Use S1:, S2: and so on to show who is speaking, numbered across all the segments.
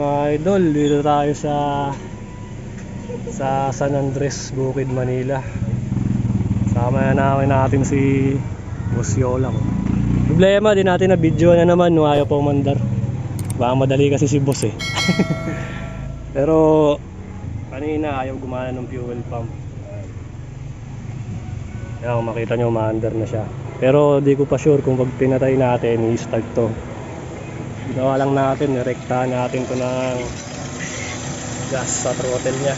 S1: mga idol, dito tayo sa San Andres, Bukid, Manila. Sama na natin si Boss Yola ko. Problema din natin na video na naman no, ayaw pa umandar. Baka madali kasi si boss eh. Pero kanina ayaw gumana ng fuel pump. Kaya makita nyo umaandar na siya. Pero di ko pa sure kung pag pinatay natin i-start to. Ginawa lang natin, rektahan natin to ng gas sa throttle nya.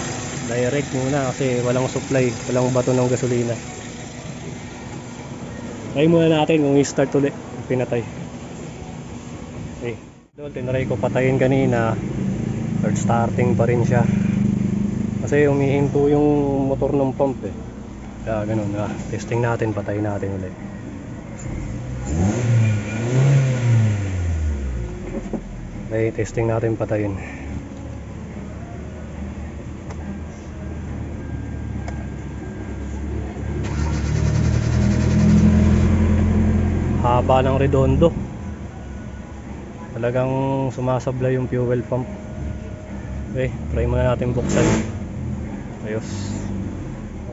S1: Direct muna kasi walang supply, walang bato ng gasolina. Try muna natin kung i-start ulit pinatay. Okay. Doon tinry ko patayin kanina, third starting pa rin siya. Kasi humihinto yung motor ng pump eh. Kaya ganun na. Testing natin, patayin natin ulit. Okay, testing natin patayin. Haba ng redondo. Talagang sumasablay yung fuel pump. Okay, try muna natin buksan. Ayos.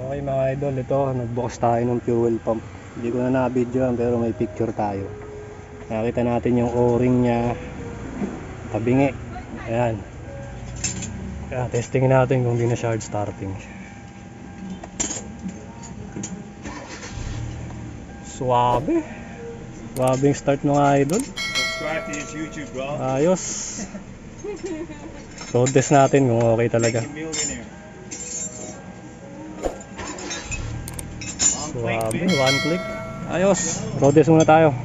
S1: Okay mga idol, ito nagbukas tayo ng fuel pump. Hindi ko na na-videoan pero may picture tayo. Nakita natin yung o-ring nya tabingi. Ayan. Kaya testing natin kung di na charge starting. Suabe. Suabe yung start ng idol.
S2: Subscribe to his YouTube, bro.
S1: Ayos. Road test natin kung okay talaga. Suabe, one click. Ayos. Road test muna tayo.